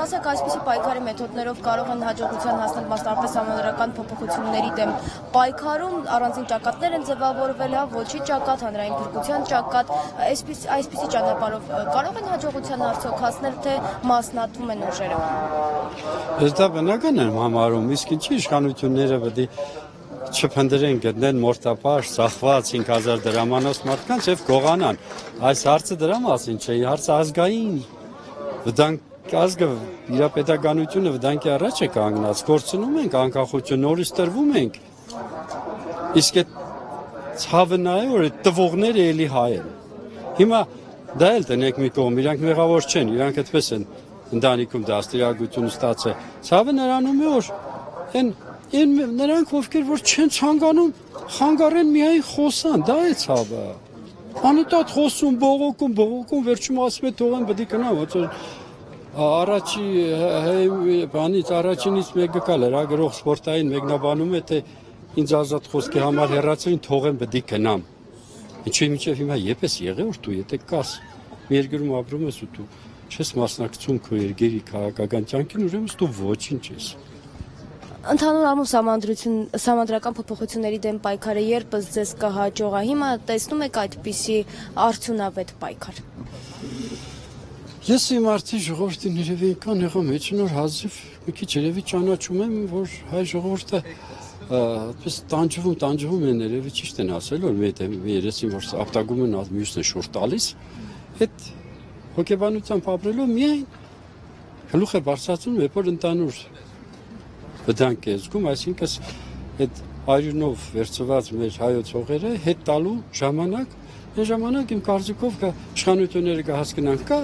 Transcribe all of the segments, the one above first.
Ասեք, այսպիսի պայքարի մեթոդներով կարող են հաջողության հասնել մասնավորապես համանդրական փոփոխությունների դեմ պայքարում, առանձին ճակատներ են ձևավորվել, ոչի ճակատ, հանրային փրկության ճակատ, այսպիսի ճանապարհով կարող են հաջողության արդյոք հասնել, թե մասնատվում են ուժերը։ Ես դա բնական եմ համարում, իսկ ինչի իշխանությունները պետք է չփնտրեն գտնեն մորտապաշտ, ծախված 5000 դրամանոց մարդկանց եւ գողանան։ Այս հարցը դրա մասին չէ, հարցը ազգային վտանգ ազգը իր պետականությունը վտանգի առաջ է կանգնած, կորցնում ենք անկախություն, նորից տրվում ենք։ Իսկ այդ ցավը նայ որ այդ տվողները էլի հայ են։ Հիմա դա էլ տնեք մի կողմ, իրանք մեղավոր չեն, իրանք այդպես են ընտանիքում դաստիարակություն ստացել։ Ցավը նրանում է որ այն նրանք ովքեր որ չեն ցանկանում խանգարեն միայն խոսան, դա է ցավը։ Անընդհատ խոսում, բողոքում, վերջում ասում է թողեն պետք է գնա, ոնց որ առաջինից մեկը կա լրագրող սպորտային մեկնաբանում է թե ինձ ազատ խոսքի համար հեռացրին թողեն պետք է գնամ։ Ինչի միջև հիմա եպես եղե որ դու եթե կաս մի երկրում ապրում ես ու դու չես մասնակցում քո երկրի քաղաքական կյանքին, ուրեմն դու ոչինչ ես։ Ընդհանուր առմամբ սահմանադրական փոփոխությունների դեմ պայքարը երբս ձեզ կհաջողա։ Հիմա տեսնում եք այդպիսի արդյունավետ պայքար։ Ես իմ արդի ժողովրդին երևի կան եղամ մեջնոր հազիվ մի քիչ երևի ճանաչում եմ, որ հայ ժողովուրդը այդպես տանջվում են երևի ճիշտ են ասել, որ մի երեսին որ ապտագում են մյուսն է շուռ տալիս, այդ հոգեբանությամբ ապրելով միայն գլուխ է բարձրացնում, երբ որ ընդանուր վտանգ է զգում, այսինքն այդ արյունով վերցված մեր հայոց հողերը հետ տալու ժամանակ, այն ժամանակ իմ կարծիքով իշխանությունները կհասկանան կա։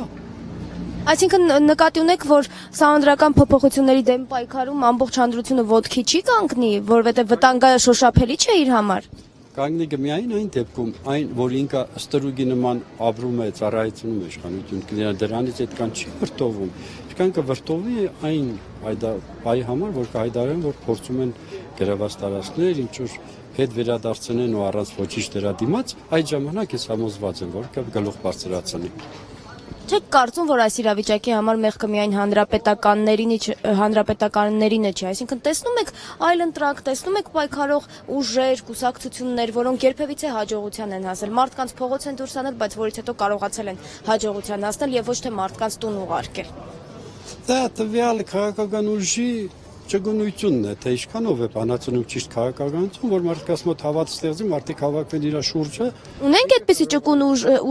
Այսինքն նկատի ունեք, որ սահմանադրական փոփոխությունների դեմ պայքարում ամբողջ հանրությունը ոտքի չի կանգնի, որովհետև վտանգը շոշափելի չէ իր համար։ Կանգնի կմիայն այն դեպքում, որ ինքը ստրուգի նման ապրում է, ծառայեցնում է իշխանություն, դրանից այդքան չի վրդովում։ Ինչքան կվրդովի այն այ համար, որ կհայտարարեն, որ փորձում են գրաված տարածքներ, ինչ որ հետ վերադարձնեն ու առանց ոչինչ դրա դիմաց, այդ ժամանակ ես համոզված եմ, որ գլուխ բարձրացնի։ Չեք կարծում, որ այս իրավիճակի համար մեղքը միայն հանրապետականներինը չէ, այսինքն տեսնում եք այլընտրանք, տեսնում եք պայքարող ուժեր, կուսակցություններ, որոնք երբևիցե հաջողության են հասել, մարդկանց փողոց են դուրս հանել, բայց որից հետո կարողացել են հաջողության հասնել եւ ոչ թե մարդկանց տուն ուղարկել։ Դա տվյալ քաղաքական ուժի չգնությունն է, թե ինչքանով է բանացնում ճիշտ քաղաքականություն, որ մարդկանց մոտ հավատ ստեղծի, մարդիկ հավաքվել իր շուրջը։ Ունենք այդպիսի ճկուն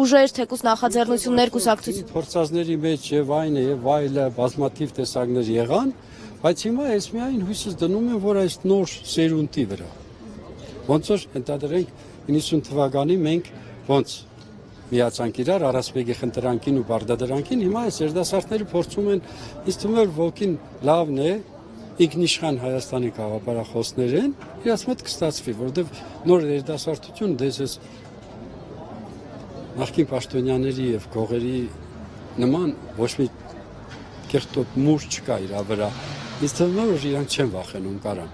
ուժեր, թեկուզ նախաձեռնություններ, կուսակցություն։ Փորձածների մեջ եւ այնը եւ այլը բազմաթիվ տեսակներ եղան, բայց հիմա ես միայն հույսս դնում եմ, որ այս նոր սերունդի վրա։ Ոնց որ ընդհանրենք 90 թվականին մենք ոնց միացանք իրար առասպեգի խնդրանքին ու բարդադրանքին, հիմա այս երդասարտները փորձում են, ինձ թվում է ոգին լավն է, ինքնիշխան Հայաստանի գաղափարախոսներ են, իրաց մոտ կստացվի, որովհետև նոր երդասարտություն դες նախկին պաշտոնյաների եւ գողերի նման ոչ մի կեղտոտ մուր չկա իր վրա։ Ինձ թվում է, որ իրանք չեն վախենում կարան։